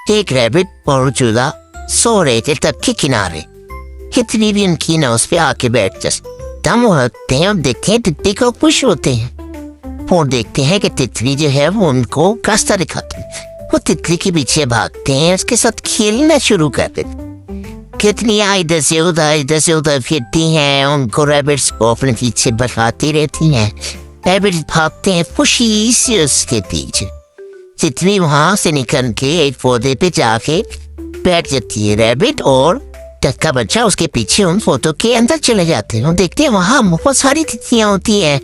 एक रैबिट और चूजा सो रहे थे तट के किनारे। तितली भी उनकी नौज पे आके बैठ दम होते हैं और देखते हैं तितली को खुश होते हैं और देखते हैं कि तितली जो है वो उनको रास्ता दिखाती है। वो तितली के पीछे भागते हैं, उसके साथ खेलना शुरू कर देते। तितलियाँ इधर से उधर फिरती हैं, उनको रैबिट्स को अपने पीछे भगाती रहती हैं। रैबिट्स भागते हैं खुशी से उसके पीछे। तितली वहां से निकल के एक पौधे पे जाके बैठ जाती है। रैबिट और डक का बच्चा उसके पीछे उन पौधों के अंदर चले जाते हैं। देखते हैं वहां बहुत सारी तितलियां होती हैं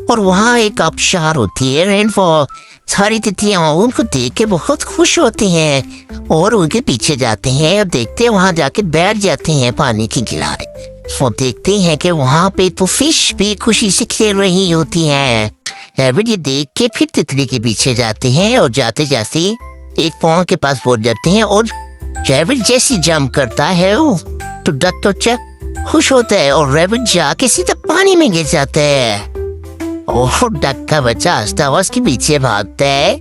और वहां एक आबशार होती है, रेनफॉल। सारी तितलियां उनको देख के बहुत खुश होते हैं और उनके पीछे जाते हैं और देखते हैं वहां जाके बैठ जाते हैं पानी के किनारे। वो देखते हैं कि वहां पे तो फिश भी खुशी से खेल रही होती हैं। रैबिट ये देख के फिर तितली के पीछे जाते हैं और जाते जाते एक पौध के पास पहुंच जाते हैं और रैबिट जैसी जंप करता है वो तो डक तो खुश होता है और रैबिट जाके सीधा पानी में गिर जाता है। और डक का बच्चा हंसता हुआ उसके पीछे भागता है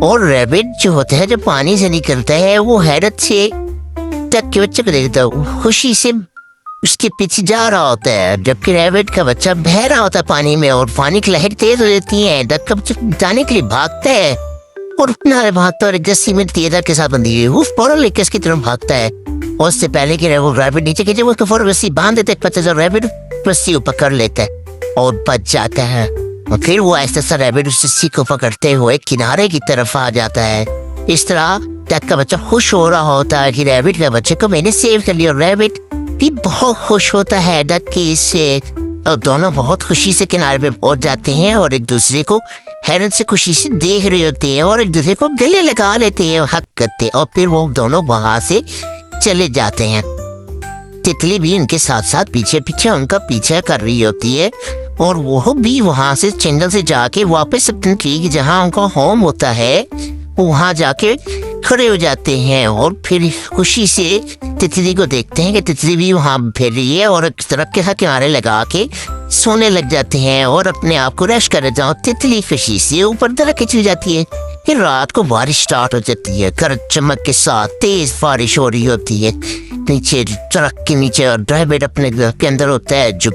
और रैबिट जो होता है जब पानी से निकलता है वो हैरत से डक के बच्चे को देखता है, खुशी से उसके पीछे जा रहा होता है, जबकि रैबिट का बच्चा बह रहा होता है पानी में और पानी की लहर तेज हो जाती है। डक का बच्चा जाने के लिए भागता है और अपना भागता और एक रस्सी में तेजा के साथ बंधी हुई वो फौरन लेकर इसकी तरफ भागता है। और उससे पहले कि वो रैबिट नीचे गिरे वो उसको फौरन रस्सी बांध देते हैं। रैबिट रस्सी को पकड़ लेता है और बच जाता है। और फिर वो ऐसा सा रैबिट उस रस्सी को पकड़ते हुए किनारे की तरफ आ जाता है। इस तरह डक का बच्चा खुश हो रहा होता है कि रैबिट के बच्चे को मैंने सेव कर लिया। रैबिट भी बहुत खुश होता है डक के इससे और दोनों बहुत खुशी से किनारे पे पहुंच जाते हैं और एक दूसरे को हैरत से खुशी से देख रहे होते हैं और एक दूसरे को गले लगा लेते हैं और हक करते हैं और फिर वो दोनों वहां से चले जाते हैं। तितली भी उनके साथ साथ पीछे पीछे उनका पीछा कर रही होती है और वो भी वहां से जंगल से जाके वापस अपनी ट्री जहाँ उनका होम होता है वहां जाके खड़े हो जाते हैं और फिर खुशी से तितली को देखते हैं कि तितली भी वहां फिर रही है और सड़क के किनारे लगा के सोने लग जाते हैं और अपने आप को रेस्ट कर जाओ। तितली खुशी से ऊपर दरख्त चली जाती है। फिर रात को बारिश स्टार्ट हो जाती है, गरज चमक के साथ तेज बारिश हो रही होती है। नीचे ट्रक के नीचे और रैबिट अपने घर के अंदर होता है जो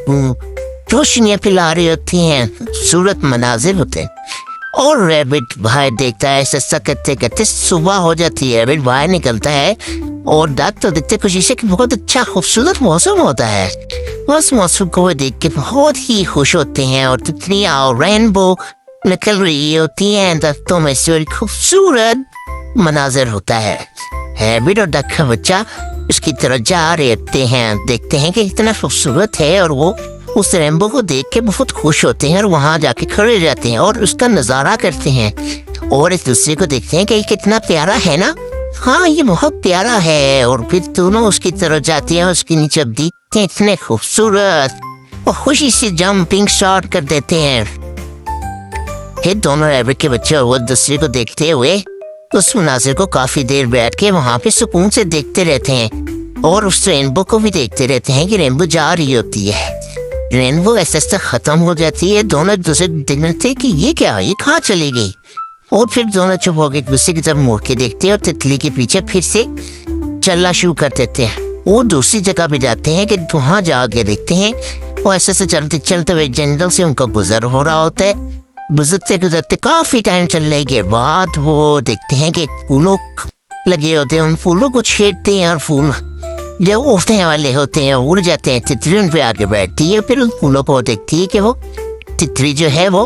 रोशनियां फैला रही होती हैं, खूबसूरत मनाजिर होते हैं। और रैबिट बाहर देखता है, ऐसा करते करते सुबह हो जाती है। रैबिट बाहर निकलता है और डक तो देखते खुशी से कि बहुत अच्छा खूबसूरत मौसम होता है। उस मौसम को देख के बहुत ही खुश होते हैं और तितलियां और रेनबो निकल रही होती हैं दरख्तों में से, खूबसूरत मनाजिर होता है। रैबिट और डक का बच्चा उसकी तरफ जा रहे होते हैं, देखते हैं कि इतना खूबसूरत है और वो उस रेनबो को देख के बहुत खुश होते हैं और वहां जाके खड़े जाते हैं और उसका नजारा करते हैं और एक दूसरे को देखते हैं कि ये कितना प्यारा है ना, हाँ ये बहुत प्यारा है। और फिर दोनों उसकी तरफ जाते हैं, उसके नीचे देखते हैं इतने खूबसूरत और खुशी से जंपिंग स्टार्ट कर देते हैं। फिर दोनों रैबिट के बच्चे और वो दूसरे को देखते हुए उस मुनाजिर को काफी देर बैठ के वहां पे सुकून से देखते रहते हैं और उस रेनबो को भी देखते रहते हैं कि रेनबो जा रही होती है। रेनबो ऐसा खत्म हो जाती है। दोनों एक दूसरे देखते कि ये क्या, ये कहाँ चली गई। और फिर दोनों चुप हो गए, एक दूसरे की तरफ मुड़ के देखते हैं और तितली के पीछे फिर से चलना शुरू कर देते हैं। वो दूसरी जगह पे जाते हैं कि वहां जाके देखते हैं वो ऐसे चलते चलते हुए जंगल से उनका गुजर हो रहा होता है। गुजरते गुजरते काफी टाइम चलने के बाद वो देखते हैं कि फूलों लगे होते हैं, उन फूलों को छेड़ते हैं और फूल जो उड़ने वाले होते हैं उड़ जाते हैं। तितली उन पे आके बैठती है, फिर उन फूलों को देखती है कि वो तितली जो है वो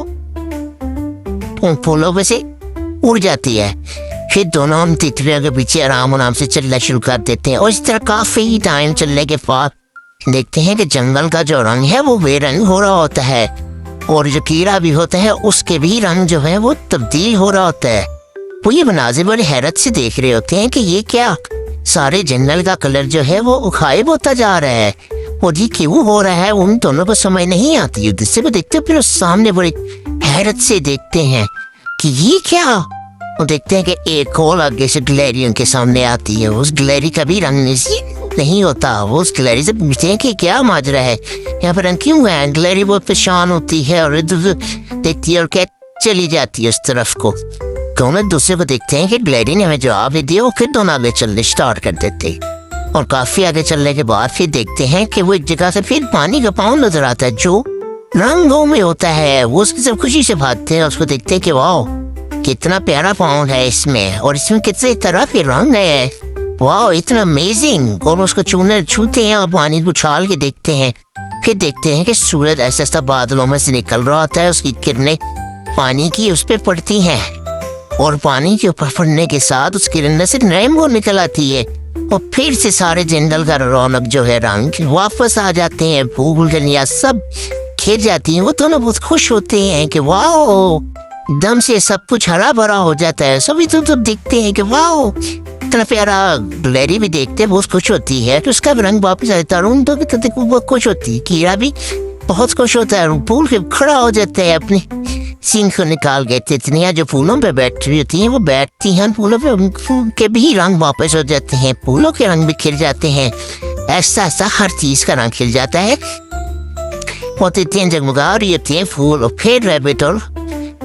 उन फूलों पे से उड़ जाती है। फिर दोनों हम तितलियों के पीछे आराम से चलना शुरू कर देते हैं और इस तरह काफी टाइम चलने के बाद देखते हैं कि जंगल का जो रंग है वो बेरंग हो रहा होता है और जो कीड़ा भी होता है उसके भी रंग जो है वो तब्दील हो रहा होता है। वो ये मनाजिर बड़ी हैरत से देख रहे होते हैं कि ये क्या, सारे जंगल का कलर जो है वो गायब होता जा रहा है और ये क्यों हो रहा है उन दोनों को समझ नहीं आती। दूसरे को देखते फिर उस सामने बड़ी हैरत से देखते हैं कि ये क्या। वो देखते हैं कि एक और आगे से गिलहरी उनके सामने आती है। उस गिलहरी का भी रंग नहीं होता। वो उस गिलहरी से पूछते हैं कि क्या माजरा है, यहाँ पर रंग क्यों है। गिलहरी बहुत परेशान होती है और इधर देखती है और क्या चली जाती है उस तरफ को। दोनों एक दूसरे को देखते हैं कि ग्लैडी ने हमें जवाब दे दिया और फिर दोनों आगे चलने स्टार्ट कर देते। और काफी आगे चलने के बाद फिर देखते हैं कि वो एक जगह से फिर पानी का पाउंड नजर आता है जो रंगों में होता है। वो उसकी सब खुशी से भागते हैं और उसको देखते हैं कि वाह कितना प्यारा पाउंड है इसमें, और इसमें कितने तरह के रंग है, वाह इतना अमेजिंग। और उसको छूते हैं और पानी को उछाल के देखते हैं। फिर देखते हैं कि सूरज ऐसा ऐसा बादलों में से निकल रहा होता है, उसकी किरणें पानी की उस पर पड़ती हैं और पानी के ऊपर पड़ने के साथ उस किरण से रेनबो निकल आती है और फिर से सारे जंगल का रौनक जो है रंग वापस आ जाते हैं। फूल गलियां सब खिल जाती हैं। वो दोनों बहुत खुश होते हैं कि वाह एकदम से सब कुछ हरा भरा हो जाता है। सभी तो देखते हैं कि वाह इतना प्यारा। ग्लैडी भी देखते हैं बहुत खुश होती है तो उसका भी रंग वापस आता है। उन तो बहुत खुश होती है। कीड़ा भी बहुत खुश होता है, फूल के खड़ा हो जाता है अपनी सींग को निकाल के। तितलियां जो फूलों पे बैठी हुई होती हैं वो बैठती हैं फूलों पे, उनके भी रंग वापस हो जाते हैं, फूलों के रंग भी खिल जाते हैं। ऐसा ऐसा हर चीज का रंग खिल जाता है। वो तितलियां जगमगा रही होती हैं फूल। और फिर रैबिट और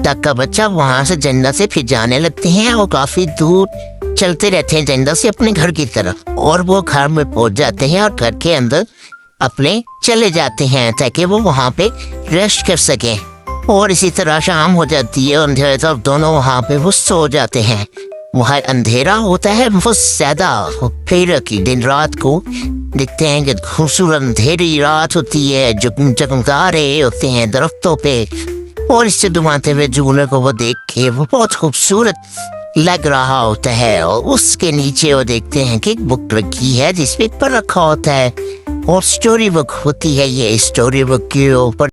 डक का बच्चा वहां से जंगल से फिर जाने लगते हैं और काफी दूर चलते रहते हैं जंगल से अपने घर की तरफ। और वो घर में पहुंच जाते हैं और घर के अंदर अपने चले जाते हैं ताकि वो वहां पे रेस्ट कर सकें। और इसी तरह शाम हो जाती है, अंधेरे तक दोनों वहाँ पे वो सो जाते हैं। वहाँ अंधेरा होता है बहुत ज्यादा। फिर की दिन रात को देखते हैं कि खूबसूरत अंधेरी रात होती है, जगमगा रहे होते हैं दरख्तों पे। और इससे दुमाते हुए झूले को वो देख के वो बहुत खूबसूरत लग रहा होता है। और उसके नीचे वो देखते हैं कि एक बुक रखी है जिस पे पेपर रखा होता है और स्टोरी बुक होती है। ये स्टोरी बुक के ऊपर